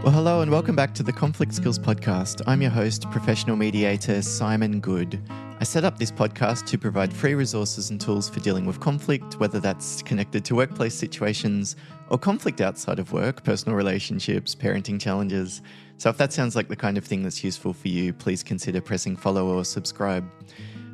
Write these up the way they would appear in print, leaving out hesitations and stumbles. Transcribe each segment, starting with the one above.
Well, hello and welcome back to the Conflict Skills Podcast. I'm your host, professional mediator Simon Goode. I set up this podcast to provide free resources and tools for dealing with conflict, whether that's connected to workplace situations or conflict outside of work, personal relationships, parenting challenges. So if that sounds like the kind of thing that's useful for you, please consider pressing follow or subscribe.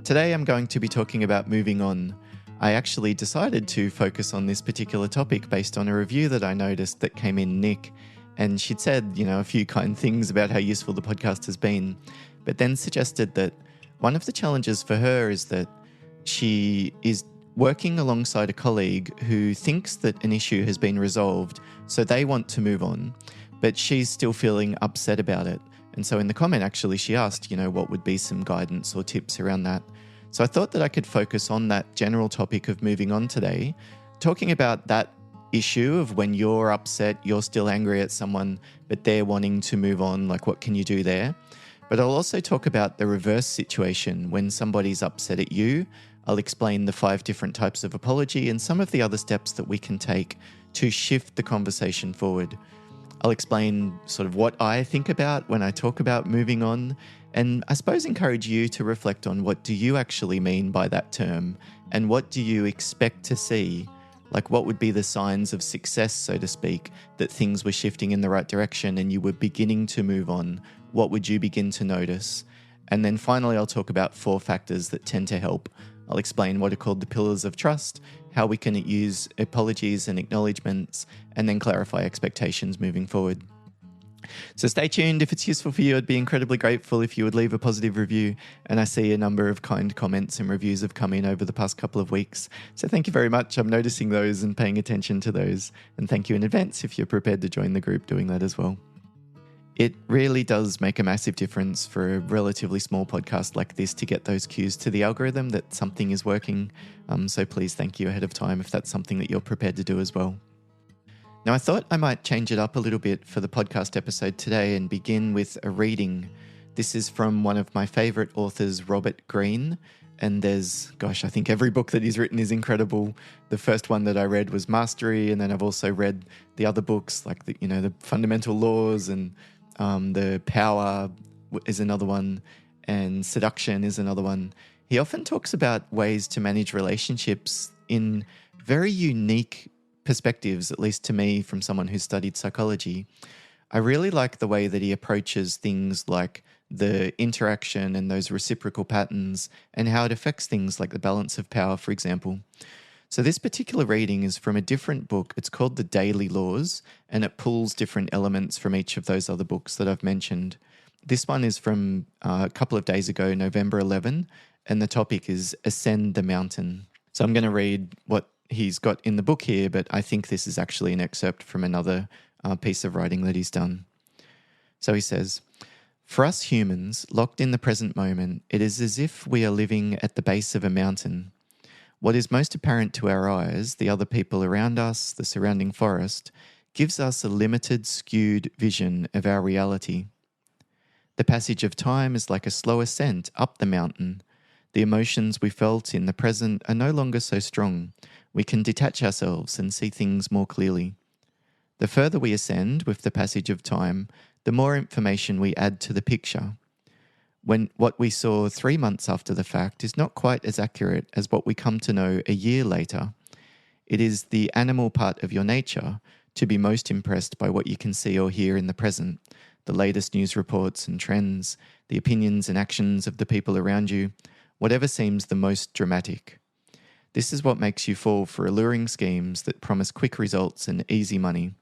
Today I'm going to be talking about moving on. I actually decided to focus on this particular topic based on a review that I noticed that came in Nick. And she'd said, a few kind things about how useful the podcast has been, but then suggested that one of the challenges for her is that she is working alongside a colleague who thinks that an issue has been resolved, so they want to move on, but she's still feeling upset about it. And so in the comment, actually, she asked, what would be some guidance or tips around that? So I thought that I could focus on that general topic of moving on today, talking about that issue of when you're upset, you're still angry at someone, but they're wanting to move on, like what can you do there? But I'll also talk about the reverse situation when somebody's upset at you. I'll explain the 5 different types of apology and some of the other steps that we can take to shift the conversation forward. I'll explain sort of what I think about when I talk about moving on, and I suppose encourage you to reflect on what do you actually mean by that term and what do you expect to see. Like what would be the signs of success, so to speak, that things were shifting in the right direction and you were beginning to move on? What would you begin to notice? And then finally, I'll talk about 4 factors that tend to help. I'll explain what are called the pillars of trust, how we can use apologies and acknowledgements, and then clarify expectations moving forward. So stay tuned. If it's useful for you, I'd be incredibly grateful if you would leave a positive review. And I see a number of kind comments and reviews have come in over the past couple of weeks. So thank you very much. I'm noticing those and paying attention to those. And thank you in advance if you're prepared to join the group doing that as well. It really does make a massive difference for a relatively small podcast like this to get those cues to the algorithm that something is working. So please thank you ahead of time if that's something that you're prepared to do as well. Now, I thought I might change it up a little bit for the podcast episode today and begin with a reading. This is from one of my favorite authors, Robert Greene. And there's, I think every book that he's written is incredible. The first one that I read was Mastery, and then I've also read the other books like the Fundamental Laws, and The Power is another one, and Seduction is another one. He often talks about ways to manage relationships in very unique perspectives, at least to me, from someone who studied psychology. I really like the way that he approaches things like the interaction and those reciprocal patterns and how it affects things like the balance of power, for example. So this particular reading is from a different book. It's called The Daily Laws, and it pulls different elements from each of those other books that I've mentioned. This one is from a couple of days ago, November 11, and the topic is Ascend the Mountain. So I'm going to read what he's got in the book here, but I think this is actually an excerpt from another piece of writing that he's done. So he says, "For us humans, locked in the present moment, it is as if we are living at the base of a mountain. What is most apparent to our eyes, the other people around us, the surrounding forest, gives us a limited, skewed vision of our reality. The passage of time is like a slow ascent up the mountain. The emotions we felt in the present are no longer so strong. We can detach ourselves and see things more clearly. The further we ascend with the passage of time, the more information we add to the picture. When what we saw 3 months after the fact is not quite as accurate as what we come to know a year later. It is the animal part of your nature to be most impressed by what you can see or hear in the present, the latest news reports and trends, the opinions and actions of the people around you, whatever seems the most dramatic. This is what makes you fall for alluring schemes that promise quick results and easy money.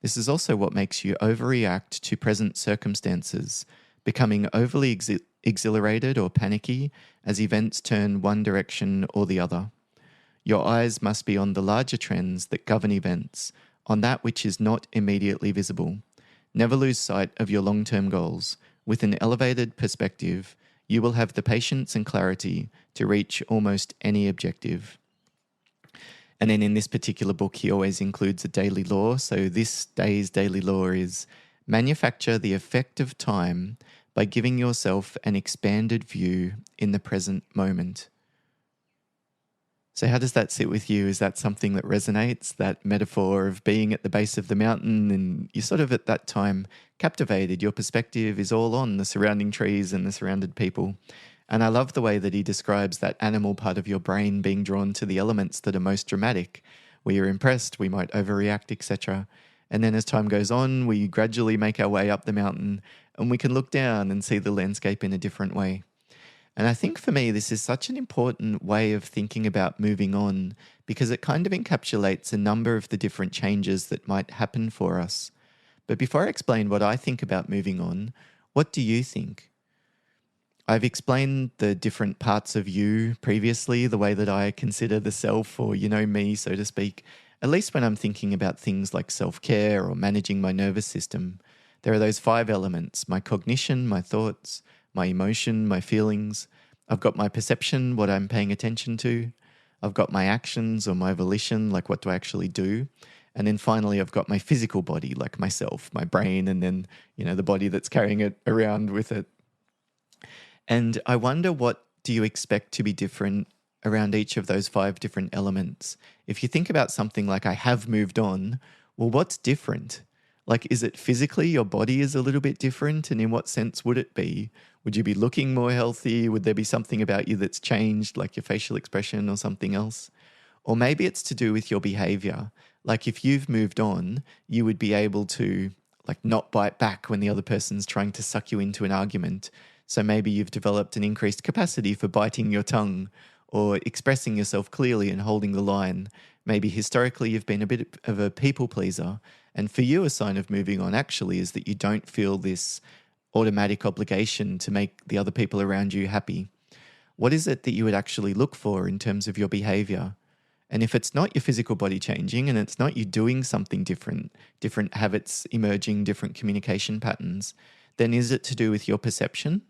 This is also what makes you overreact to present circumstances, becoming overly exhilarated or panicky as events turn one direction or the other. Your eyes must be on the larger trends that govern events, on that which is not immediately visible. Never lose sight of your long-term goals. With an elevated perspective, you will have the patience and clarity to reach almost any objective." And then in this particular book, he always includes a daily law. So this day's daily law is manufacture the effect of time by giving yourself an expanded view in the present moment. So how does that sit with you? Is that something that resonates, that metaphor of being at the base of the mountain and you're sort of at that time captivated? Your perspective is all on the surrounding trees and the surrounded people. And I love the way that he describes that animal part of your brain being drawn to the elements that are most dramatic. We are impressed, we might overreact, etc. And then as time goes on, we gradually make our way up the mountain and we can look down and see the landscape in a different way. And I think for me, this is such an important way of thinking about moving on because it kind of encapsulates a number of the different changes that might happen for us. But before I explain what I think about moving on, what do you think? I've explained the different parts of you previously, the way that I consider the self or, me, so to speak, at least when I'm thinking about things like self-care or managing my nervous system. There are those 5 elements: my cognition, my thoughts, my emotion, my feelings. I've got my perception, what I'm paying attention to. I've got my actions or my volition, like what do I actually do? And then finally, I've got my physical body, like myself, my brain, and then, the body that's carrying it around with it. And I wonder, what do you expect to be different around each of those 5 different elements? If you think about something like I have moved on, well, what's different? Like, is it physically your body is a little bit different? And in what sense would it be? Would you be looking more healthy? Would there be something about you that's changed, like your facial expression or something else? Or maybe it's to do with your behavior. Like if you've moved on, you would be able to not bite back when the other person's trying to suck you into an argument. So maybe you've developed an increased capacity for biting your tongue or expressing yourself clearly and holding the line. Maybe historically you've been a bit of a people pleaser. And for you, a sign of moving on actually is that you don't feel this automatic obligation to make the other people around you happy. What is it that you would actually look for in terms of your behavior? And if it's not your physical body changing and it's not you doing something different habits emerging, different communication patterns, then is it to do with your perception?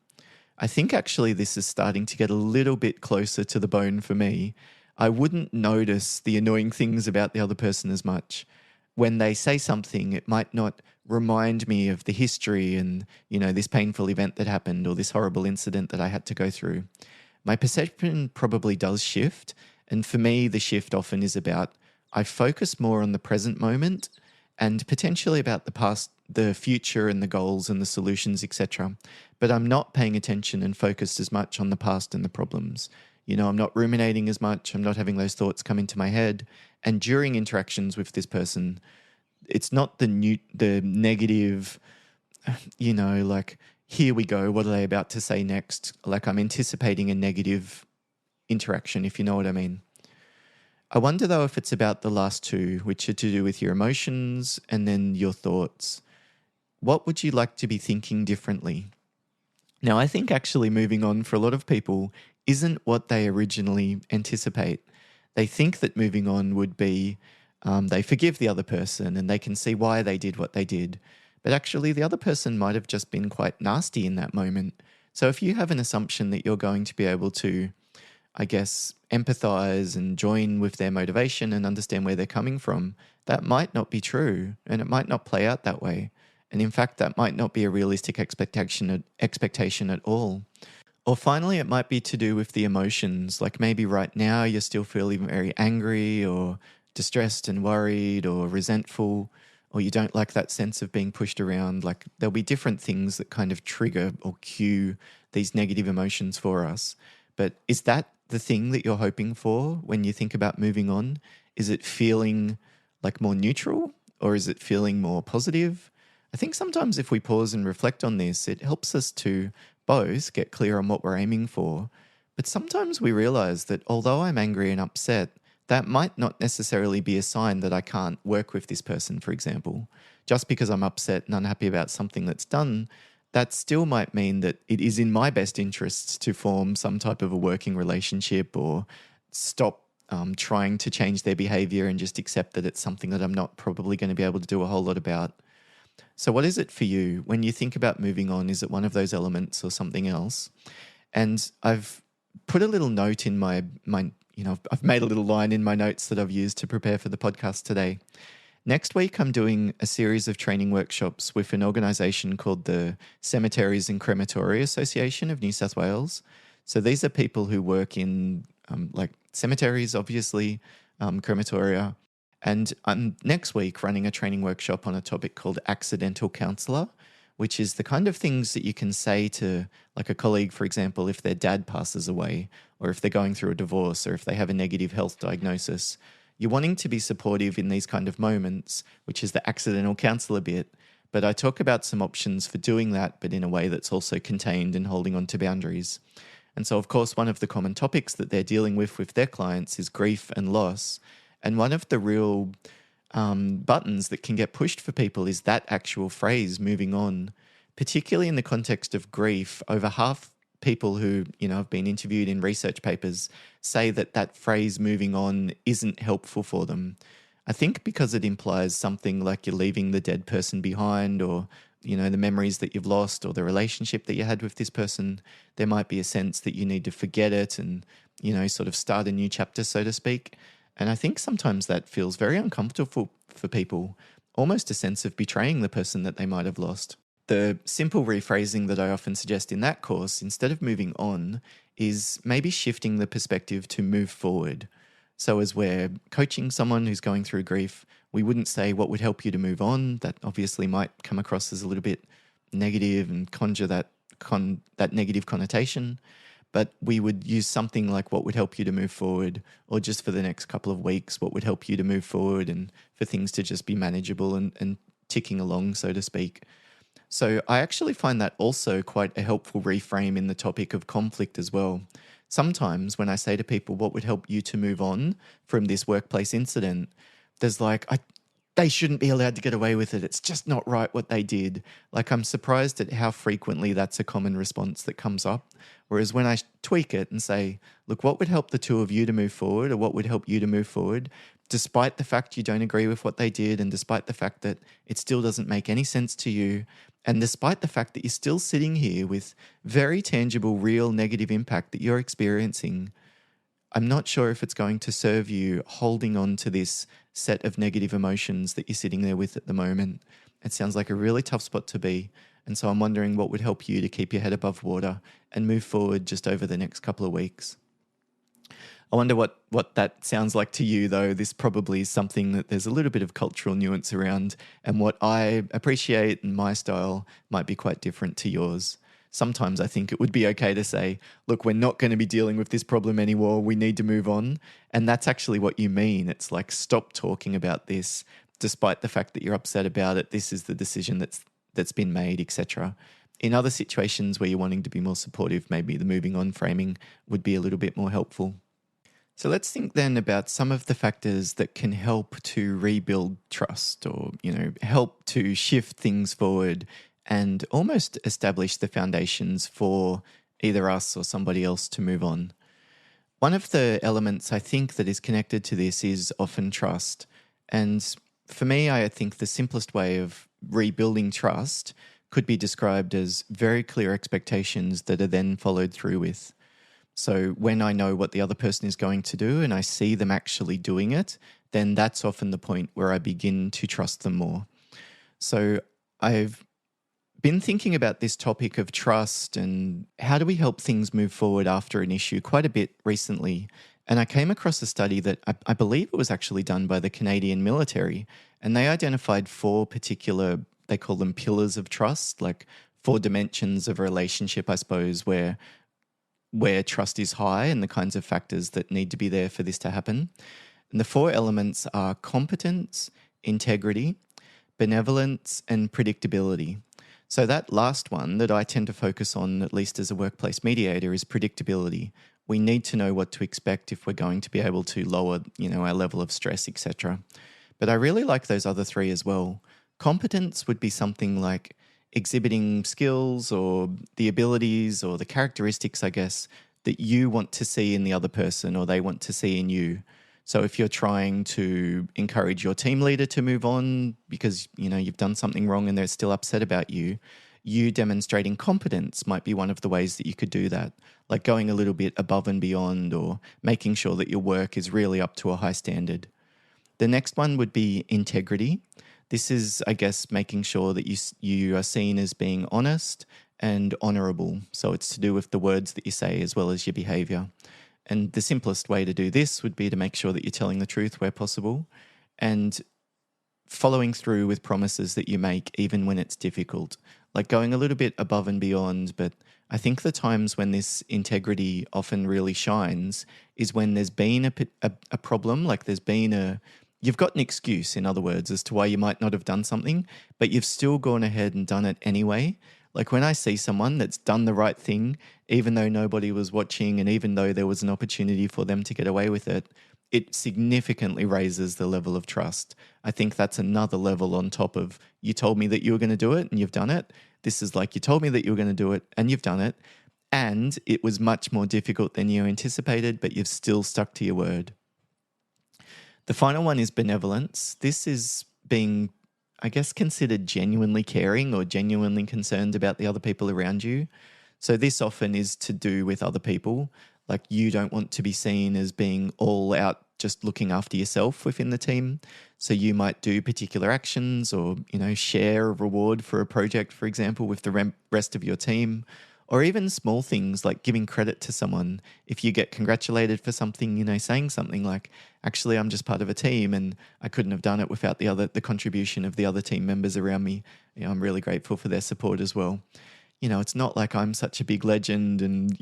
I think actually this is starting to get a little bit closer to the bone for me. I wouldn't notice the annoying things about the other person as much. When they say something, it might not remind me of the history and, this painful event that happened or this horrible incident that I had to go through. My perception probably does shift. And for me, the shift often is about I focus more on the present moment and potentially about the past, the future and the goals and the solutions, etc. But I'm not paying attention and focused as much on the past and the problems. I'm not ruminating as much. I'm not having those thoughts come into my head. And during interactions with this person, it's not the negative, here we go, what are they about to say next? Like I'm anticipating a negative interaction, if you know what I mean. I wonder though if it's about the last 2, which are to do with your emotions and then your thoughts. What would you like to be thinking differently? Now, I think actually moving on for a lot of people isn't what they originally anticipate. They think that moving on would be they forgive the other person and they can see why they did what they did. But actually, the other person might have just been quite nasty in that moment. So if you have an assumption that you're going to be able to, empathize and join with their motivation and understand where they're coming from, that might not be true and it might not play out that way. And in fact, that might not be a realistic expectation at all. Or finally, it might be to do with the emotions. Like maybe right now you're still feeling very angry or distressed and worried or resentful, or you don't like that sense of being pushed around. Like there'll be different things that kind of trigger or cue these negative emotions for us. But is that the thing that you're hoping for when you think about moving on? Is it feeling like more neutral or is it feeling more positive? I think sometimes if we pause and reflect on this, it helps us to both get clear on what we're aiming for. But sometimes we realize that although I'm angry and upset, that might not necessarily be a sign that I can't work with this person, for example. Just because I'm upset and unhappy about something that's done, that still might mean that it is in my best interests to form some type of a working relationship or stop trying to change their behavior and just accept that it's something that I'm not probably going to be able to do a whole lot about. So what is it for you when you think about moving on? Is it one of those elements or something else? And I've put a little note in my I've made a little line in my notes that I've used to prepare for the podcast today. Next week, I'm doing a series of training workshops with an organisation called the Cemeteries and Crematoria Association of New South Wales. So these are people who work in cemeteries, obviously, crematoria. And I'm next week running a training workshop on a topic called accidental counselor, which is the kind of things that you can say to, like, a colleague, for example, if their dad passes away, or if they're going through a divorce, or if they have a negative health diagnosis. You're wanting to be supportive in these kind of moments, which is the accidental counselor bit. But I talk about some options for doing that, but in a way that's also contained and holding on to boundaries. And so, of course, one of the common topics that they're dealing with their clients is grief and loss. And one of the real buttons that can get pushed for people is that actual phrase, moving on, particularly in the context of grief. Over half people who, have been interviewed in research papers say that that phrase, moving on, isn't helpful for them. I think because it implies something like you're leaving the dead person behind, or, the memories that you've lost, or the relationship that you had with this person. There might be a sense that you need to forget it and, sort of start a new chapter, so to speak. And I think sometimes that feels very uncomfortable for people, almost a sense of betraying the person that they might have lost. The simple rephrasing that I often suggest in that course, instead of moving on, is maybe shifting the perspective to move forward. So as we're coaching someone who's going through grief, we wouldn't say what would help you to move on. That obviously might come across as a little bit negative and conjure that negative connotation. But we would use something like what would help you to move forward, or just for the next couple of weeks, what would help you to move forward and for things to just be manageable and ticking along, so to speak. So I actually find that also quite a helpful reframe in the topic of conflict as well. Sometimes when I say to people, what would help you to move on from this workplace incident, there's they shouldn't be allowed to get away with it. It's just not right what they did. Like, I'm surprised at how frequently that's a common response that comes up. Whereas when I tweak it and say, look, what would help the two of you to move forward, or what would help you to move forward, despite the fact you don't agree with what they did, and despite the fact that it still doesn't make any sense to you, and despite the fact that you're still sitting here with very tangible, real negative impact that you're experiencing, I'm not sure if it's going to serve you holding on to this set of negative emotions that you're sitting there with at the moment. It sounds like a really tough spot to be. And so I'm wondering what would help you to keep your head above water and move forward just over the next couple of weeks. I wonder what that sounds like to you, though. This probably is something that there's a little bit of cultural nuance around, and what I appreciate in my style might be quite different to yours. Sometimes I think it would be okay to say, look, we're not going to be dealing with this problem anymore. We need to move on. And that's actually what you mean. It's like, stop talking about this, despite the fact that you're upset about it. This is the decision that's been made, etc. In other situations where you're wanting to be more supportive, maybe the moving on framing would be a little bit more helpful. So let's think then about some of the factors that can help to rebuild trust, or, help to shift things forward and almost establish the foundations for either us or somebody else to move on. One of the elements I think that is connected to this is often trust. And for me, I think the simplest way of rebuilding trust could be described as very clear expectations that are then followed through with. So when I know what the other person is going to do and I see them actually doing it, then that's often the point where I begin to trust them more. So I've been thinking about this topic of trust and how do we help things move forward after an issue quite a bit recently. And I came across a study that I believe it was actually done by the Canadian military, and they identified 4 particular, they call them pillars of trust, like 4 dimensions of a relationship, I suppose, where trust is high and the kinds of factors that need to be there for this to happen. And the 4 elements are competence, integrity, benevolence, and predictability. So that last one that I tend to focus on, at least as a workplace mediator, is predictability. We need to know what to expect if we're going to be able to lower, our level of stress, etc. But I really like those other 3 as well. Competence would be something like exhibiting skills or the abilities or the characteristics, I guess, that you want to see in the other person or they want to see in you. So if you're trying to encourage your team leader to move on because, you've done something wrong and they're still upset about you, you demonstrating competence might be one of the ways that you could do that, like going a little bit above and beyond or making sure that your work is really up to a high standard. The next one would be integrity. This is, I guess, making sure that you are seen as being honest and honourable. So it's to do with the words that you say as well as your behaviour. And the simplest way to do this would be to make sure that you're telling the truth where possible and following through with promises that you make, even when it's difficult, like going a little bit above and beyond. But I think the times when this integrity often really shines is when there's been a problem, like you've got an excuse, in other words, as to why you might not have done something, but you've still gone ahead and done it anyway. Like when I see someone that's done the right thing, even though nobody was watching and even though there was an opportunity for them to get away with it, it significantly raises the level of trust. I think that's another level on top of you told me that you were going to do it and you've done it. This is like you told me that you were going to do it and you've done it. And it was much more difficult than you anticipated, but you've still stuck to your word. The final one is benevolence. This is being, I guess, considered genuinely caring or genuinely concerned about the other people around you. So this often is to do with other people. Like you don't want to be seen as being all out just looking after yourself within the team. So you might do particular actions or, share a reward for a project, for example, with the rest of your team, or even small things like giving credit to someone. If you get congratulated for something, saying something like, actually, I'm just part of a team and I couldn't have done it without the contribution of the other team members around me. I'm really grateful for their support as well. It's not like I'm such a big legend and,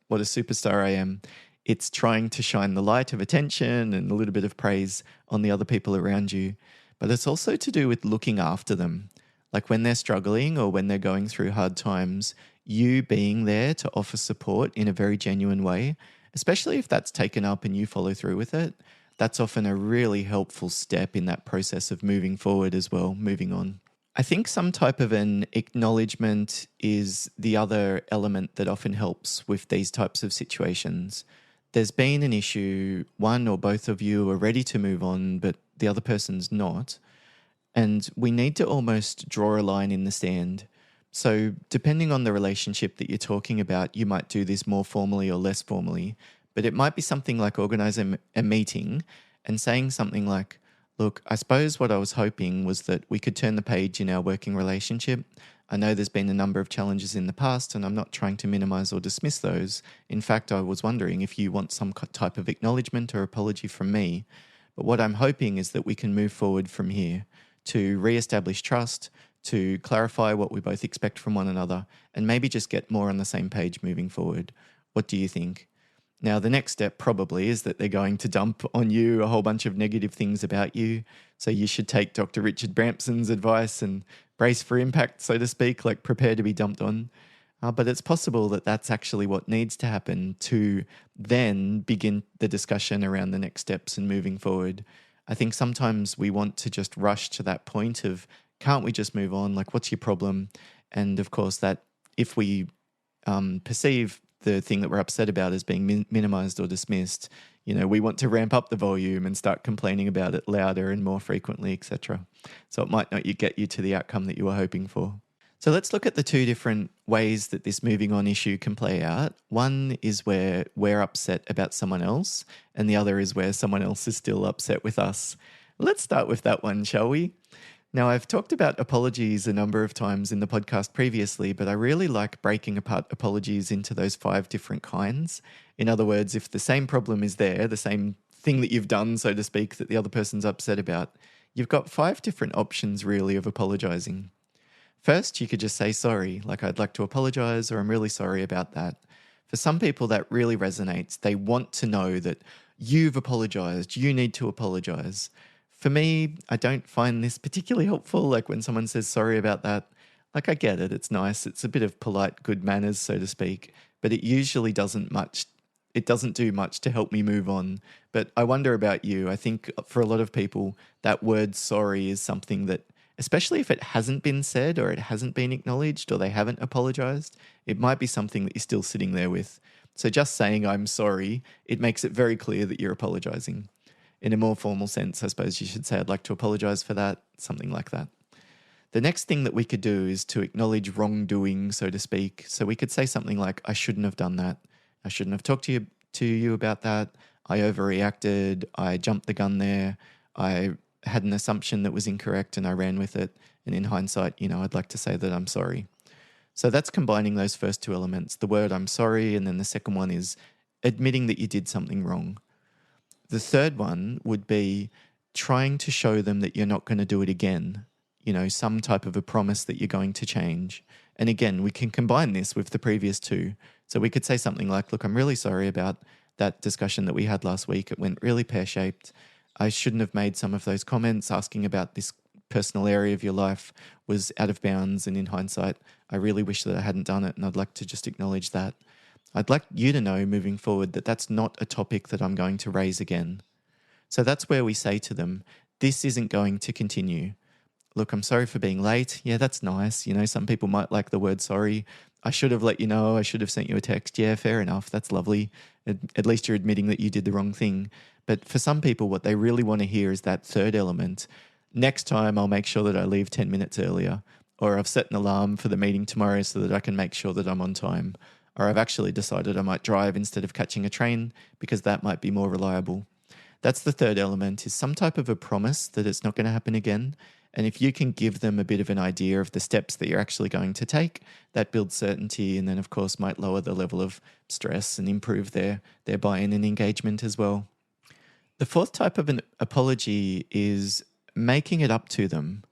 what a superstar I am. It's trying to shine the light of attention and a little bit of praise on the other people around you. But it's also to do with looking after them. Like when they're struggling or when they're going through hard times, you being there to offer support in a very genuine way, especially if that's taken up and you follow through with it, that's often a really helpful step in that process of moving forward as well, moving on. I think some type of an acknowledgement is the other element that often helps with these types of situations. There's been an issue, one or both of you are ready to move on, but the other person's not. And we need to almost draw a line in the sand. So depending on the relationship that you're talking about, you might do this more formally or less formally, but it might be something like organizing a meeting and saying something like, look, I suppose what I was hoping was that we could turn the page in our working relationship. I know there's been a number of challenges in the past, and I'm not trying to minimize or dismiss those. In fact, I was wondering if you want some type of acknowledgement or apology from me. But what I'm hoping is that we can move forward from here to re-establish trust, to clarify what we both expect from one another, and maybe just get more on the same page moving forward. What do you think? Now, the next step probably is that they're going to dump on you a whole bunch of negative things about you. So you should take Dr. Richard Brampson's advice and brace for impact, so to speak, like prepare to be dumped on. But it's possible that that's actually what needs to happen to then begin the discussion around the next steps and moving forward. I think sometimes we want to just rush to that point of, can't we just move on? Like, what's your problem? And of course, that if we perceive the thing that we're upset about as being minimized or dismissed, we want to ramp up the volume and start complaining about it louder and more frequently, etc. So it might not get you to the outcome that you were hoping for. So let's look at the two different ways that this moving on issue can play out. One is where we're upset about someone else, and the other is where someone else is still upset with us. Let's start with that one, shall we? Now, I've talked about apologies a number of times in the podcast previously, but I really like breaking apart apologies into those 5 different kinds. In other words, if the same problem is there, the same thing that you've done, so to speak, that the other person's upset about, you've got 5 different options really of apologizing. First, you could just say sorry, like I'd like to apologize or I'm really sorry about that. For some people, that really resonates. They want to know that you've apologized, you need to apologize. For me, I don't find this particularly helpful, like when someone says sorry about that. Like I get it, it's nice, it's a bit of polite good manners, so to speak, but it usually doesn't do much to help me move on. But I wonder about you. I think for a lot of people, that word sorry is something that, especially if it hasn't been said or it hasn't been acknowledged or they haven't apologized, it might be something that you're still sitting there with. So just saying I'm sorry, it makes it very clear that you're apologizing. In a more formal sense, I suppose you should say, I'd like to apologize for that, something like that. The next thing that we could do is to acknowledge wrongdoing, so to speak. So we could say something like, I shouldn't have done that. I shouldn't have talked to you about that. I overreacted. I jumped the gun there. I had an assumption that was incorrect and I ran with it. And in hindsight, I'd like to say that I'm sorry. So that's combining those first 2 elements, the word I'm sorry, and then the second one is admitting that you did something wrong. The third one would be trying to show them that you're not going to do it again, some type of a promise that you're going to change. And again, we can combine this with the previous two. So we could say something like, look, I'm really sorry about that discussion that we had last week. It went really pear-shaped. I shouldn't have made some of those comments. Asking about this personal area of your life was out of bounds. And in hindsight, I really wish that I hadn't done it. And I'd like to just acknowledge that. I'd like you to know moving forward that that's not a topic that I'm going to raise again. So that's where we say to them, this isn't going to continue. Look, I'm sorry for being late. Yeah, that's nice. Some people might like the word sorry. I should have let you know. I should have sent you a text. Yeah, fair enough. That's lovely. At least you're admitting that you did the wrong thing. But for some people, what they really want to hear is that third element. Next time, I'll make sure that I leave 10 minutes earlier. Or I've set an alarm for the meeting tomorrow so that I can make sure that I'm on time. Or I've actually decided I might drive instead of catching a train because that might be more reliable. That's the third element, is some type of a promise that it's not going to happen again. And if you can give them a bit of an idea of the steps that you're actually going to take, that builds certainty and then, of course, might lower the level of stress and improve their buy-in and engagement as well. The fourth type of an apology is making it up to them.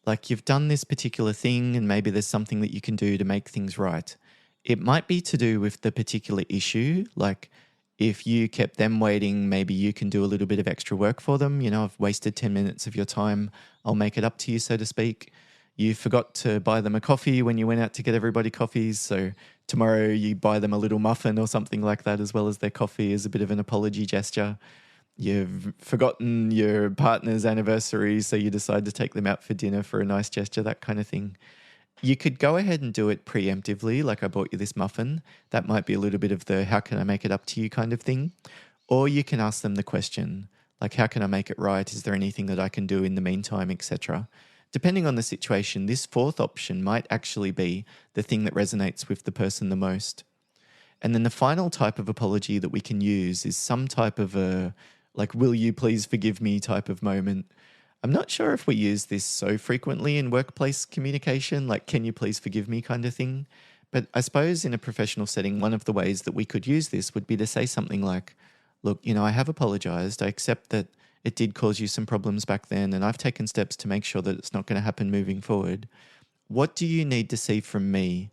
Like, you've done this particular thing and maybe there's something that you can do to make things right. It might be to do with the particular issue, like if you kept them waiting, maybe you can do a little bit of extra work for them. I've wasted 10 minutes of your time. I'll make it up to you, so to speak. You forgot to buy them a coffee when you went out to get everybody coffees. So tomorrow you buy them a little muffin or something like that, as well as their coffee, as a bit of an apology gesture. You've forgotten your partner's anniversary, so you decide to take them out for dinner for a nice gesture, that kind of thing. You could go ahead and do it preemptively, like I bought you this muffin. That might be a little bit of the how can I make it up to you kind of thing. Or you can ask them the question, like how can I make it right? Is there anything that I can do in the meantime, etc. Depending on the situation, this fourth option might actually be the thing that resonates with the person the most. And then the final type of apology that we can use is some type of a, like, will you please forgive me type of moment. I'm not sure if we use this so frequently in workplace communication, like, can you please forgive me kind of thing. But I suppose in a professional setting, one of the ways that we could use this would be to say something like, look, I have apologized. I accept that it did cause you some problems back then, and I've taken steps to make sure that it's not going to happen moving forward. What do you need to see from me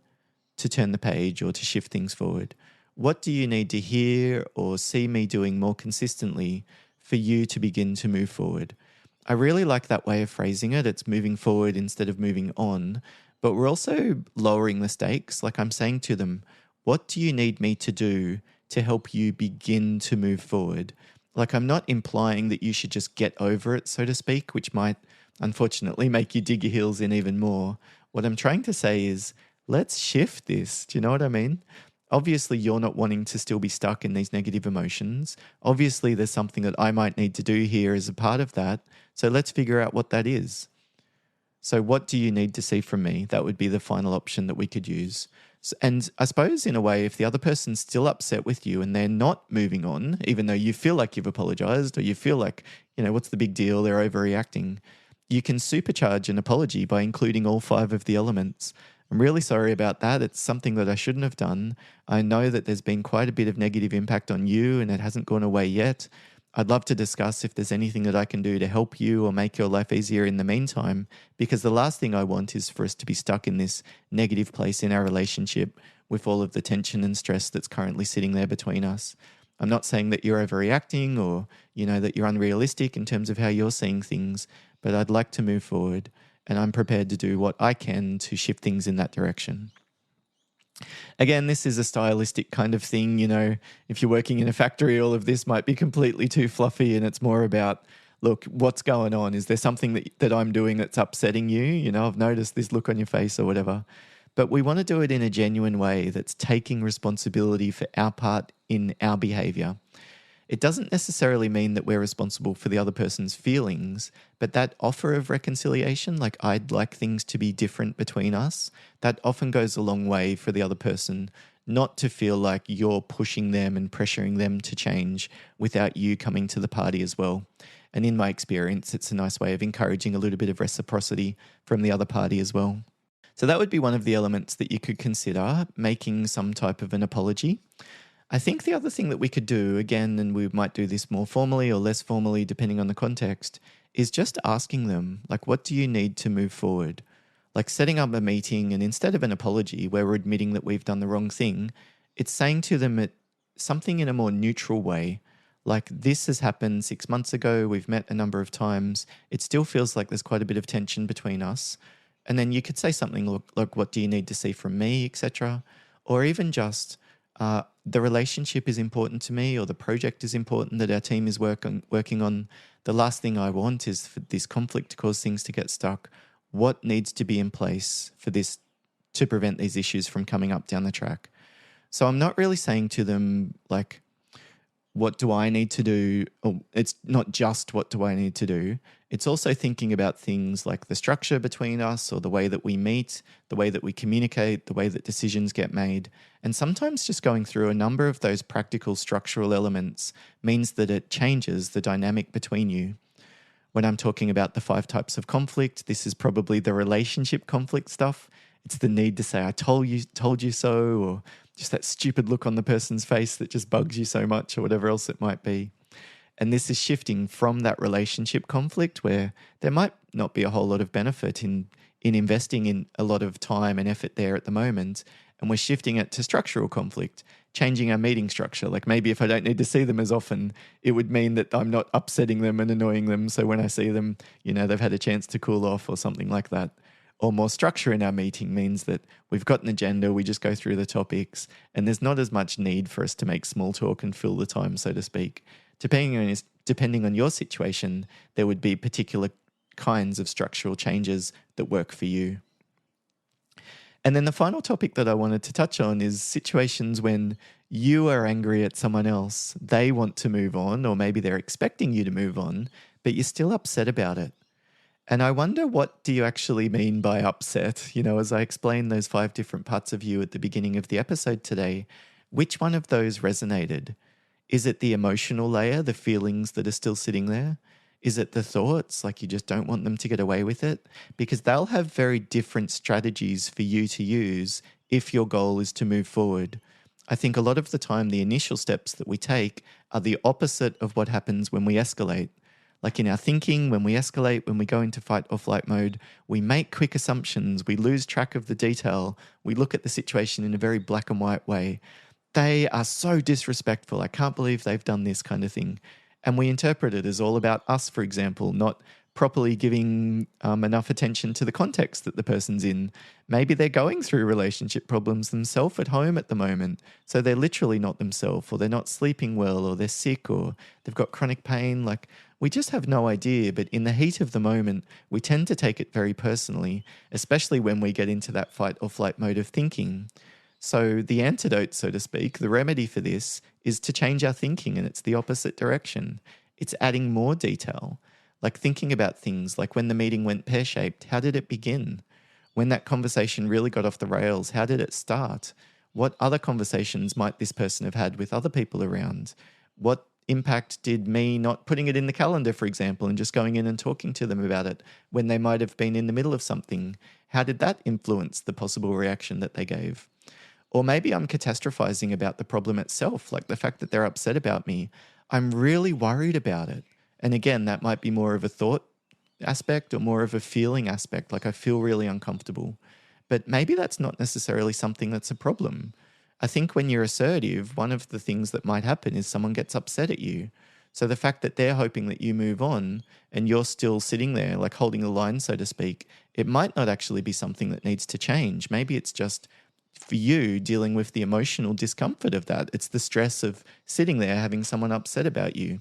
to turn the page or to shift things forward? What do you need to hear or see me doing more consistently for you to begin to move forward? I really like that way of phrasing it. It's moving forward instead of moving on, but we're also lowering the stakes. Like, I'm saying to them, what do you need me to do to help you begin to move forward? Like, I'm not implying that you should just get over it, so to speak, which might unfortunately make you dig your heels in even more. What I'm trying to say is, let's shift this. Do you know what I mean? Obviously, you're not wanting to still be stuck in these negative emotions. Obviously, there's something that I might need to do here as a part of that. So let's figure out what that is. So what do you need to see from me? That would be the final option that we could use. And I suppose in a way, if the other person's still upset with you and they're not moving on, even though you feel like you've apologized or you feel like, what's the big deal? They're overreacting. You can supercharge an apology by including all 5 of the elements. I'm really sorry about that. It's something that I shouldn't have done. I know that there's been quite a bit of negative impact on you and it hasn't gone away yet. I'd love to discuss if there's anything that I can do to help you or make your life easier in the meantime, because the last thing I want is for us to be stuck in this negative place in our relationship with all of the tension and stress that's currently sitting there between us. I'm not saying that you're overreacting or, that you're unrealistic in terms of how you're seeing things, but I'd like to move forward. And I'm prepared to do what I can to shift things in that direction. Again, this is a stylistic kind of thing. If you're working in a factory, all of this might be completely too fluffy, and it's more about, look, what's going on? Is there something that I'm doing that's upsetting you? I've noticed this look on your face or whatever. But we want to do it in a genuine way that's taking responsibility for our part in our behavior. It doesn't necessarily mean that we're responsible for the other person's feelings, but that offer of reconciliation, like I'd like things to be different between us, that often goes a long way for the other person not to feel like you're pushing them and pressuring them to change without you coming to the party as well. And in my experience, it's a nice way of encouraging a little bit of reciprocity from the other party as well. So that would be one of the elements that you could consider, making some type of an apology. I think the other thing that we could do, again, and we might do this more formally or less formally, depending on the context, is just asking them, like, what do you need to move forward? Like setting up a meeting, and instead of an apology where we're admitting that we've done the wrong thing, it's saying to them something in a more neutral way. Like, this has happened 6 months ago, we've met a number of times, it still feels like there's quite a bit of tension between us. And then you could say something like what do you need to see from me, etc. Or even just, the relationship is important to me, or the project is important that our team is working on. The last thing I want is for this conflict to cause things to get stuck. What needs to be in place for this to prevent these issues from coming up down the track? So I'm not really saying to them, like, what do I need to do? Or it's not just what do I need to do. It's also thinking about things like the structure between us, or the way that we meet, the way that we communicate, the way that decisions get made. And sometimes just going through a number of those practical structural elements means that it changes the dynamic between you. When I'm talking about the 5 types of conflict, this is probably the relationship conflict stuff. It's the need to say, I told you so, or just that stupid look on the person's face that just bugs you so much, or whatever else it might be. And this is shifting from that relationship conflict where there might not be a whole lot of benefit in investing in a lot of time and effort there at the moment. And we're shifting it to structural conflict, changing our meeting structure. Like, maybe if I don't need to see them as often, it would mean that I'm not upsetting them and annoying them. So when I see them, they've had a chance to cool off or something like that. Or more structure in our meeting means that we've got an agenda, we just go through the topics, and there's not as much need for us to make small talk and fill the time, so to speak. Depending on your situation, there would be particular kinds of structural changes that work for you. And then the final topic that I wanted to touch on is situations when you are angry at someone else. They want to move on, or maybe they're expecting you to move on, but you're still upset about it. And I wonder, what do you actually mean by upset? As I explained those 5 different parts of you at the beginning of the episode today, which one of those resonated? Is it the emotional layer, the feelings that are still sitting there? Is it the thoughts, like you just don't want them to get away with it? Because they'll have very different strategies for you to use if your goal is to move forward. I think a lot of the time the initial steps that we take are the opposite of what happens when we escalate. Like in our thinking, when we escalate, when we go into fight or flight mode, we make quick assumptions, we lose track of the detail, we look at the situation in a very black and white way. They are so disrespectful, I can't believe they've done this, kind of thing. And we interpret it as all about us, for example, not properly giving enough attention to the context that the person's in. Maybe they're going through relationship problems themselves at home at the moment, so they're literally not themselves, or they're not sleeping well, or they're sick, or they've got chronic pain. Like, we just have no idea, but in the heat of the moment, we tend to take it very personally, especially when we get into that fight or flight mode of thinking. So the antidote, so to speak, the remedy for this is to change our thinking, and it's the opposite direction. It's adding more detail, like thinking about things like when the meeting went pear-shaped, how did it begin? When that conversation really got off the rails, how did it start? What other conversations might this person have had with other people around? What impact did me not putting it in the calendar, for example, and just going in and talking to them about it when they might have been in the middle of something? How did that influence the possible reaction that they gave? Or maybe I'm catastrophizing about the problem itself, like the fact that they're upset about me. I'm really worried about it. And again, that might be more of a thought aspect or more of a feeling aspect, like I feel really uncomfortable. But maybe that's not necessarily something that's a problem. I think when you're assertive, one of the things that might happen is someone gets upset at you. So the fact that they're hoping that you move on and you're still sitting there, like holding the line, so to speak, it might not actually be something that needs to change. Maybe it's just for you dealing with the emotional discomfort of that. It's the stress of sitting there having someone upset about you.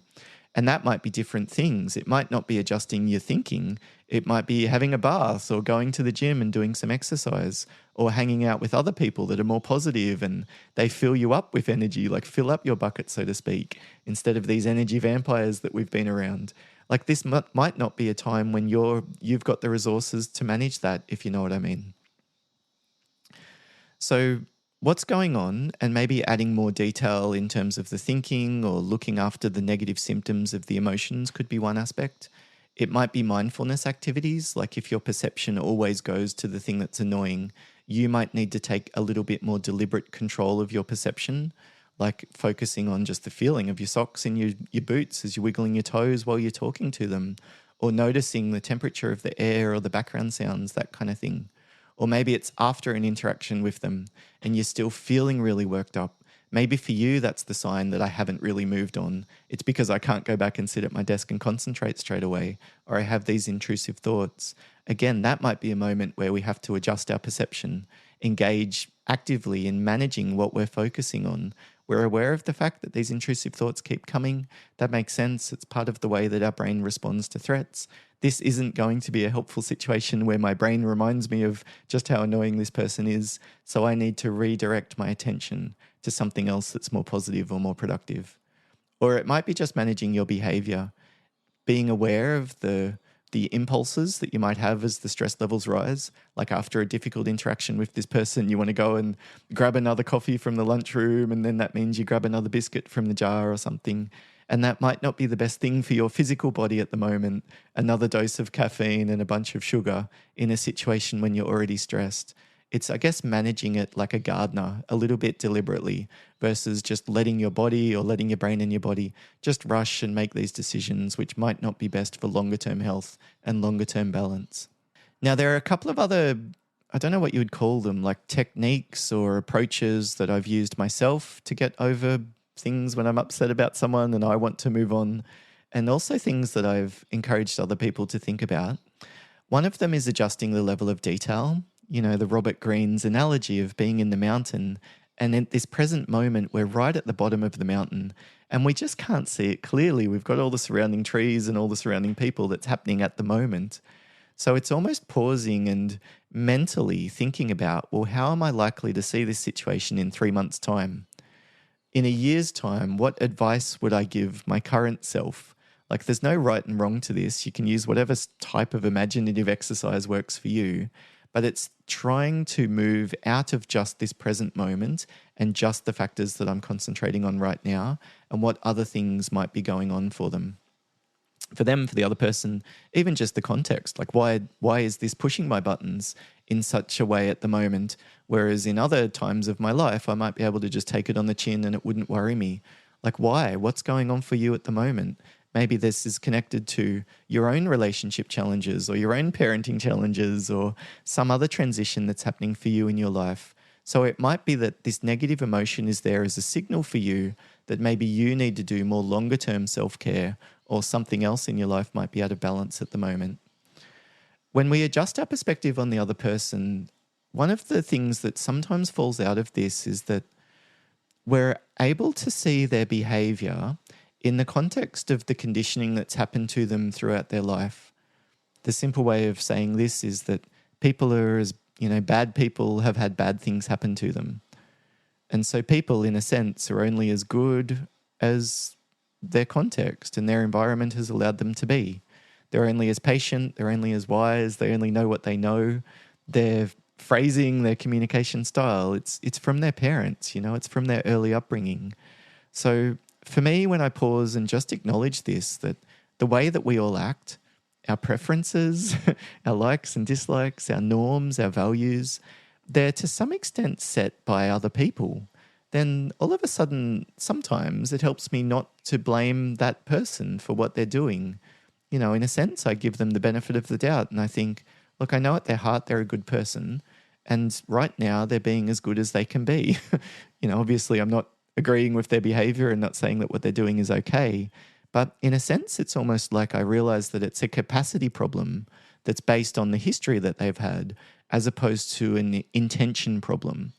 And that might be different things. It might not be adjusting your thinking. It might be having a bath or going to the gym and doing some exercise or hanging out with other people that are more positive and they fill you up with energy, like fill up your bucket, so to speak, instead of these energy vampires that we've been around. Like this might not be a time when you've got the resources to manage that, if you know what I mean. So what's going on, and maybe adding more detail in terms of the thinking or looking after the negative symptoms of the emotions could be one aspect. It might be mindfulness activities, like if your perception always goes to the thing that's annoying, you might need to take a little bit more deliberate control of your perception. like focusing on just the feeling of your socks in your boots as you're wiggling your toes while you're talking to them, or noticing the temperature of the air or the background sounds, that kind of thing. Or maybe it's after an interaction with them and you're still feeling really worked up. Maybe for you, that's the sign that I haven't really moved on. It's because I can't go back and sit at my desk and concentrate straight away, or I have these intrusive thoughts. Again, that might be a moment where we have to adjust our perception, engage actively in managing what we're focusing on. We're aware of the fact that these intrusive thoughts keep coming. That makes sense. It's part of the way that our brain responds to threats. This isn't going to be a helpful situation where my brain reminds me of just how annoying this person is. So I need to redirect my attention to something else that's more positive or more productive. Or it might be just managing your behavior, being aware of the impulses that you might have as the stress levels rise. Like after a difficult interaction with this person, you want to go and grab another coffee from the lunchroom, and then that means you grab another biscuit from the jar or something. And that might not be the best thing for your physical body at the moment. Another dose of caffeine and a bunch of sugar in a situation when you're already stressed. It's, I guess, managing it like a gardener, a little bit deliberately, versus just letting your body or letting your brain and your body just rush and make these decisions, which might not be best for longer term health and longer term balance. Now, there are a couple of other, I don't know what you would call them, like techniques or approaches that I've used myself to get over things when I'm upset about someone and I want to move on, and also things that I've encouraged other people to think about. One of them is adjusting the level of detail. You know, the Robert Greene's analogy of being in the mountain, and in this present moment, we're right at the bottom of the mountain and we just can't see it clearly. We've got all the surrounding trees and all the surrounding people that's happening at the moment. So it's almost pausing and mentally thinking about, well, how am I likely to see this situation in 3 months' time? In a year's time, what advice would I give my current self? Like, there's no right and wrong to this. You can use whatever type of imaginative exercise works for you. But it's trying to move out of just this present moment and just the factors that I'm concentrating on right now and what other things might be going on for them. For them, for the other person, even just the context, like why is this pushing my buttons in such a way at the moment? Whereas in other times of my life, I might be able to just take it on the chin and it wouldn't worry me. Like, why? What's going on for you at the moment? Maybe this is connected to your own relationship challenges or your own parenting challenges or some other transition that's happening for you in your life. So it might be that this negative emotion is there as a signal for you that maybe you need to do more longer term self-care, or something else in your life might be out of balance at the moment. When we adjust our perspective on the other person, one of the things that sometimes falls out of this is that we're able to see their behavior in the context of the conditioning that's happened to them throughout their life. The simple way of saying this is that people are bad people have had bad things happen to them. And so people, in a sense, are only as good as their context and their environment has allowed them to be. They're only as patient, they're only as wise, they only know what they know. Their phrasing, their communication style, it's from their parents, it's from their early upbringing. So for me, when I pause and just acknowledge this, that the way that we all act, our preferences, our likes and dislikes, our norms, our values, they're to some extent set by other people, then all of a sudden, sometimes it helps me not to blame that person for what they're doing. In a sense, I give them the benefit of the doubt and I think, look, I know at their heart they're a good person, and right now they're being as good as they can be. Obviously I'm not agreeing with their behavior and not saying that what they're doing is okay. But in a sense, it's almost like I realize that it's a capacity problem that's based on the history that they've had, as opposed to an intention problem.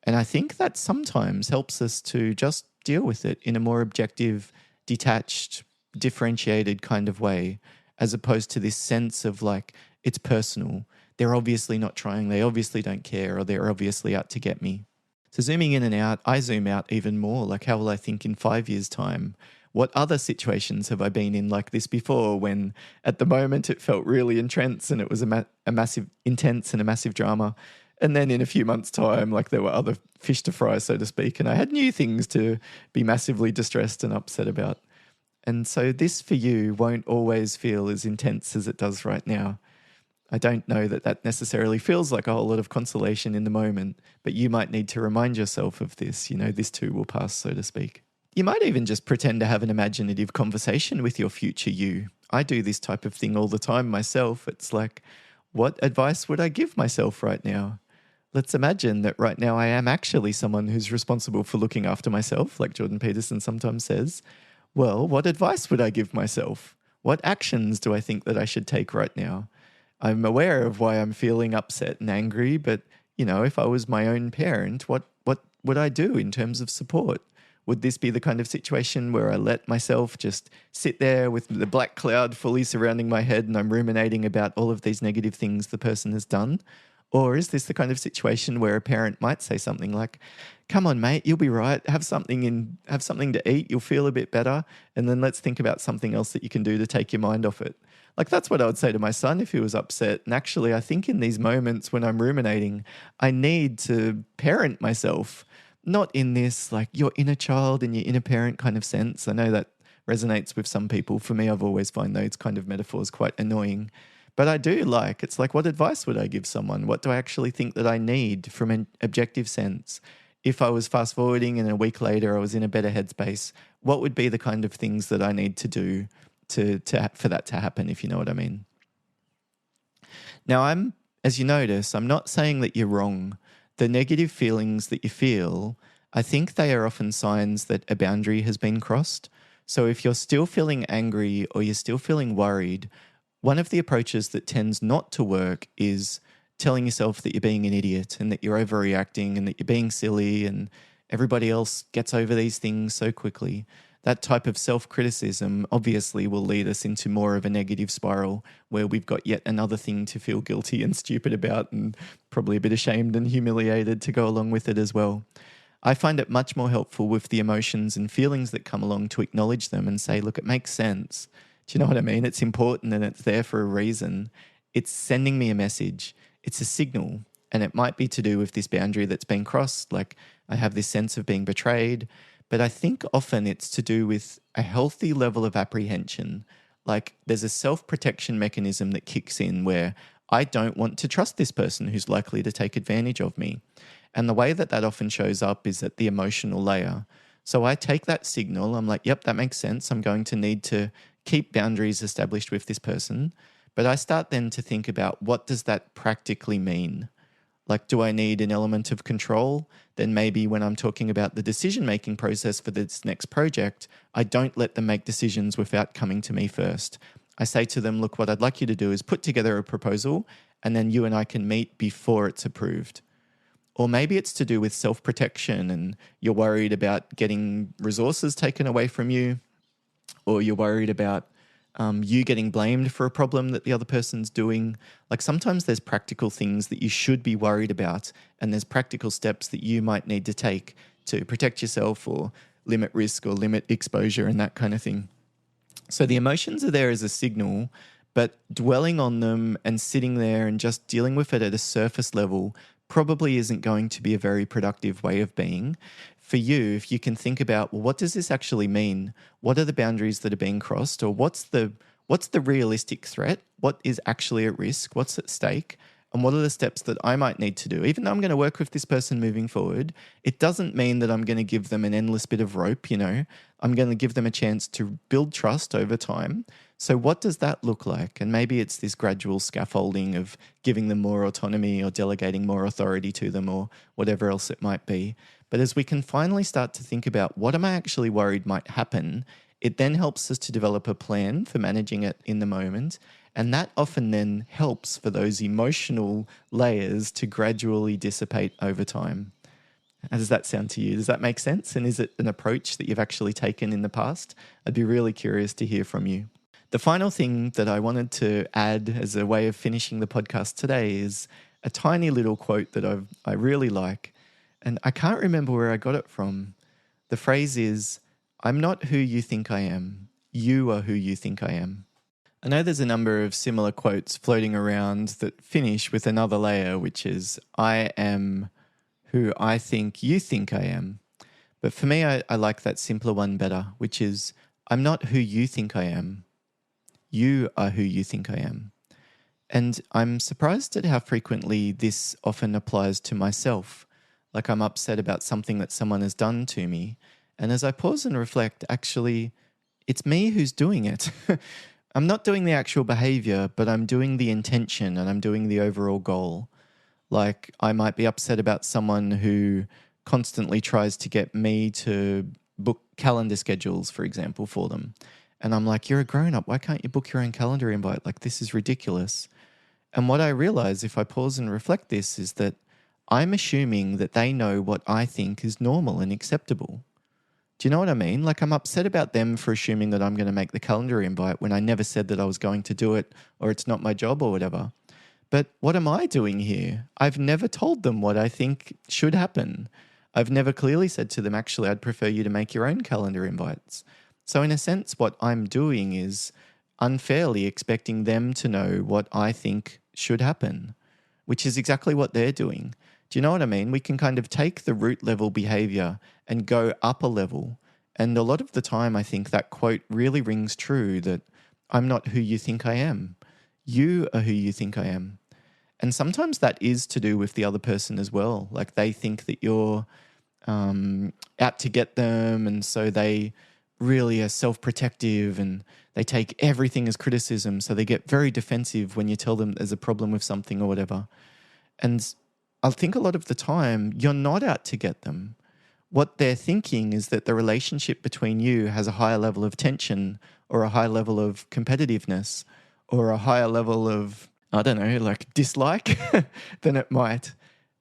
And I think that sometimes helps us to just deal with it in a more objective, detached, differentiated kind of way, as opposed to this sense of like, it's personal. They're obviously not trying. They obviously don't care, or they're obviously out to get me. So zooming in and out, I zoom out even more. Like, how will I think in 5 years' time? What other situations have I been in like this before, when at the moment it felt really intense and it was a massive intense and a massive drama? And then in a few months' time, like, there were other fish to fry, so to speak, and I had new things to be massively distressed and upset about. And so this for you won't always feel as intense as it does right now. I don't know that that necessarily feels like a whole lot of consolation in the moment, but you might need to remind yourself of this. This too will pass, so to speak. You might even just pretend to have an imaginative conversation with your future you. I do this type of thing all the time myself. It's like, what advice would I give myself right now? Let's imagine that right now I am actually someone who's responsible for looking after myself, like Jordan Peterson sometimes says. Well, what advice would I give myself? What actions do I think that I should take right now? I'm aware of why I'm feeling upset and angry, but if I was my own parent, what would I do in terms of support? Would this be the kind of situation where I let myself just sit there with the black cloud fully surrounding my head and I'm ruminating about all of these negative things the person has done? Or is this the kind of situation where a parent might say something like, "Come on, mate, you'll be right. Have something to eat. You'll feel a bit better. And then let's think about something else that you can do to take your mind off it." Like, that's what I would say to my son if he was upset. And actually, I think in these moments when I'm ruminating, I need to parent myself, not in this like your inner child and your inner parent kind of sense. I know that resonates with some people. For me, I've always found those kind of metaphors quite annoying. But I do it's like, what advice would I give someone? What do I actually think that I need from an objective sense? If I was fast forwarding and a week later I was in a better headspace, what would be the kind of things that I need to do for that to happen, if you know what I mean? Now, as you notice, I'm not saying that you're wrong. The negative feelings that you feel, I think they are often signs that a boundary has been crossed. So if you're still feeling angry or you're still feeling worried, one of the approaches that tends not to work is telling yourself that you're being an idiot and that you're overreacting and that you're being silly and everybody else gets over these things so quickly. That type of self-criticism obviously will lead us into more of a negative spiral where we've got yet another thing to feel guilty and stupid about and probably a bit ashamed and humiliated to go along with it as well. I find it much more helpful with the emotions and feelings that come along to acknowledge them and say, look, it makes sense. Do you know what I mean? It's important and it's there for a reason. It's sending me a message. It's a signal. And it might be to do with this boundary that's been crossed. Like, I have this sense of being betrayed. But I think often it's to do with a healthy level of apprehension. Like, there's a self-protection mechanism that kicks in where I don't want to trust this person who's likely to take advantage of me. And the way that often shows up is at the emotional layer. So I take that signal. I'm like, yep, that makes sense. I'm going to need to keep boundaries established with this person. But I start then to think about, what does that practically mean? Like, do I need an element of control? Then maybe when I'm talking about the decision-making process for this next project, I don't let them make decisions without coming to me first. I say to them, look, what I'd like you to do is put together a proposal and then you and I can meet before it's approved. Or maybe it's to do with self-protection and you're worried about getting resources taken away from you, or you're worried about you getting blamed for a problem that the other person's doing. Like, sometimes there's practical things that you should be worried about, and there's practical steps that you might need to take to protect yourself or limit risk or limit exposure and that kind of thing. So the emotions are there as a signal, but dwelling on them and sitting there and just dealing with it at a surface level probably isn't going to be a very productive way of being. For you, if you can think about, well, what does this actually mean? What are the boundaries that are being crossed? Or what's the realistic threat? What is actually at risk? What's at stake? And what are the steps that I might need to do? Even though I'm going to work with this person moving forward, it doesn't mean that I'm going to give them an endless bit of rope, I'm going to give them a chance to build trust over time. So what does that look like? And maybe it's this gradual scaffolding of giving them more autonomy or delegating more authority to them or whatever else it might be. But as we can finally start to think about, what am I actually worried might happen, it then helps us to develop a plan for managing it in the moment. And that often then helps for those emotional layers to gradually dissipate over time. How does that sound to you? Does that make sense? And is it an approach that you've actually taken in the past? I'd be really curious to hear from you. The final thing that I wanted to add as a way of finishing the podcast today is a tiny little quote that I really like. And I can't remember where I got it from. The phrase is, "I'm not who you think I am. You are who you think I am." I know there's a number of similar quotes floating around that finish with another layer, which is, "I am who I think you think I am." But for me, I like that simpler one better, which is, "I'm not who you think I am. You are who you think I am." And I'm surprised at how frequently this often applies to myself. Like I'm upset about something that someone has done to me. And as I pause and reflect, actually, it's me who's doing it. I'm not doing the actual behavior, but I'm doing the intention and I'm doing the overall goal. Like I might be upset about someone who constantly tries to get me to book calendar schedules, for example, for them. And I'm like, you're a grown up. Why can't you book your own calendar invite? Like, this is ridiculous. And what I realize if I pause and reflect this is that I'm assuming that they know what I think is normal and acceptable. Do you know what I mean? Like I'm upset about them for assuming that I'm going to make the calendar invite when I never said that I was going to do it or it's not my job or whatever. But what am I doing here? I've never told them what I think should happen. I've never clearly said to them, actually, I'd prefer you to make your own calendar invites. So in a sense, what I'm doing is unfairly expecting them to know what I think should happen, which is exactly what they're doing. Do you know what I mean? We can kind of take the root level behavior and go up a level. And a lot of the time, I think that quote really rings true that I'm not who you think I am. You are who you think I am. And sometimes that is to do with the other person as well. Like they think that you're out to get them. And so they really are self-protective and they take everything as criticism. So they get very defensive when you tell them there's a problem with something or whatever. And I think a lot of the time you're not out to get them. What they're thinking is that the relationship between you has a higher level of tension or a high level of competitiveness or a higher level of, I don't know, like dislike than it might.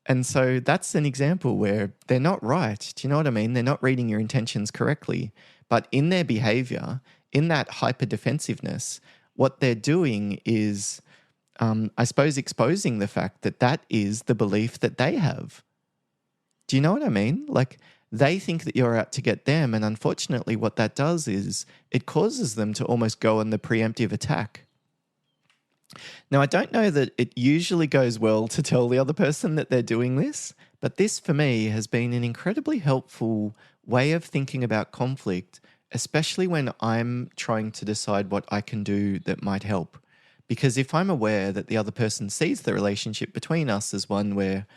And so that's an example where they're not right. Do you know what I mean? They're not reading your intentions correctly. But in their behavior, in that hyper defensiveness, what they're doing is, I suppose, exposing the fact that that is the belief that they have. Do you know what I mean? Like they think that you're out to get them. And unfortunately, what that does is it causes them to almost go on the preemptive attack. Now, I don't know that it usually goes well to tell the other person that they're doing this, but this for me has been an incredibly helpful way of thinking about conflict, especially when I'm trying to decide what I can do that might help. Because if I'm aware that the other person sees the relationship between us as one where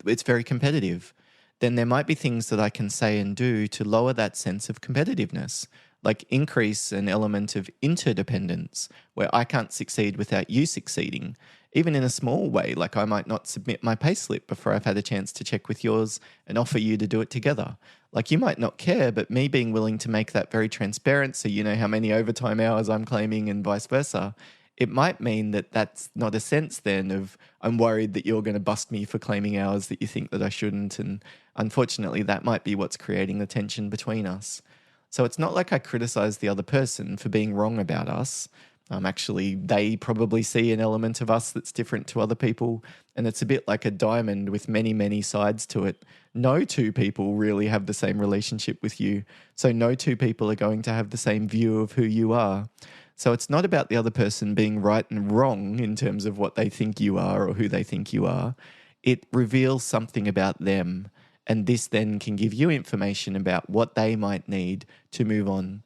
it's very competitive, then there might be things that I can say and do to lower that sense of competitiveness, like increase an element of interdependence where I can't succeed without you succeeding, even in a small way. Like I might not submit my payslip before I've had a chance to check with yours and offer you to do it together. Like you might not care, but me being willing to make that very transparent so you know how many overtime hours I'm claiming and vice versa, it might mean that that's not a sense then of I'm worried that you're going to bust me for claiming hours that you think that I shouldn't. And unfortunately, that might be what's creating the tension between us. So it's not like I criticize the other person for being wrong about us. Actually, they probably see an element of us that's different to other people. And it's a bit like a diamond with many, many sides to it. No two people really have the same relationship with you. So no two people are going to have the same view of who you are. So it's not about the other person being right and wrong in terms of what they think you are or who they think you are. It reveals something about them. And this then can give you information about what they might need to move on.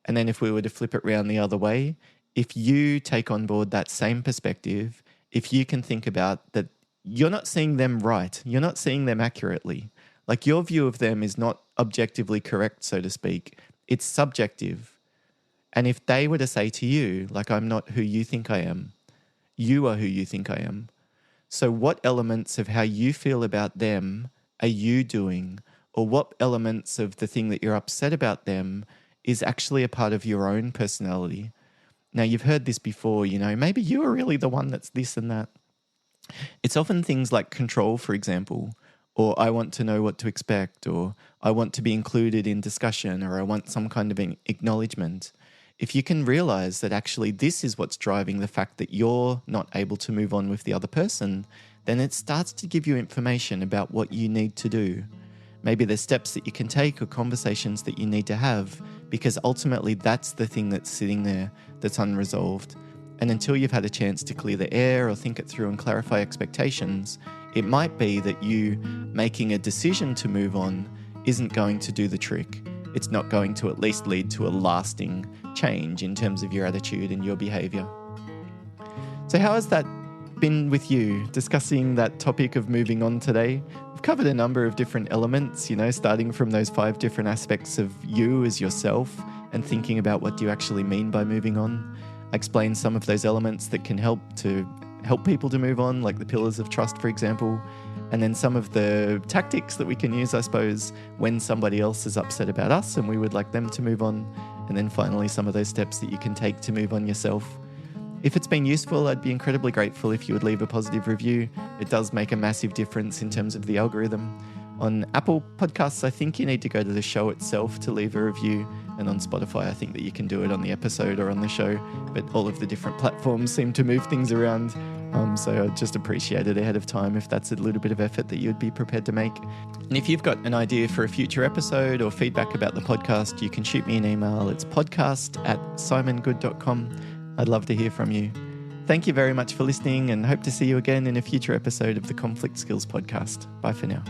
And then if we were to flip it around the other way, if you take on board that same perspective, if you can think about that you're not seeing them right, you're not seeing them accurately. Like your view of them is not objectively correct, so to speak. It's subjective. And if they were to say to you, like, I'm not who you think I am, you are who you think I am. So what elements of how you feel about them are you doing? Or what elements of the thing that you're upset about them is actually a part of your own personality? Now, you've heard this before, maybe you are really the one that's this and that. It's often things like control, for example, or I want to know what to expect, or I want to be included in discussion, or I want some kind of an acknowledgement. If you can realize that actually this is what's driving the fact that you're not able to move on with the other person, then it starts to give you information about what you need to do. Maybe there's steps that you can take or conversations that you need to have, because ultimately that's the thing that's sitting there that's unresolved. And until you've had a chance to clear the air or think it through and clarify expectations, it might be that you making a decision to move on isn't going to do the trick. It's not going to at least lead to a lasting change in terms of your attitude and your behavior. So how has that been with you, discussing that topic of moving on today? We've covered a number of different elements, starting from those 5 different aspects of you as yourself and thinking about what do you actually mean by moving on. I explained some of those elements that can help people to move on, like the pillars of trust, for example, and then some of the tactics that we can use, I suppose, when somebody else is upset about us and we would like them to move on, and then finally some of those steps that you can take to move on yourself. If it's been useful, I'd be incredibly grateful if you would leave a positive review. It does make a massive difference in terms of the algorithm. On Apple Podcasts, I think you need to go to the show itself to leave a review. And on Spotify, I think that you can do it on the episode or on the show. But all of the different platforms seem to move things around. So I'd just appreciate it ahead of time if that's a little bit of effort that you'd be prepared to make. And if you've got an idea for a future episode or feedback about the podcast, you can shoot me an email. It's podcast@simongoode.com. I'd love to hear from you. Thank you very much for listening and hope to see you again in a future episode of the Conflict Skills Podcast. Bye for now.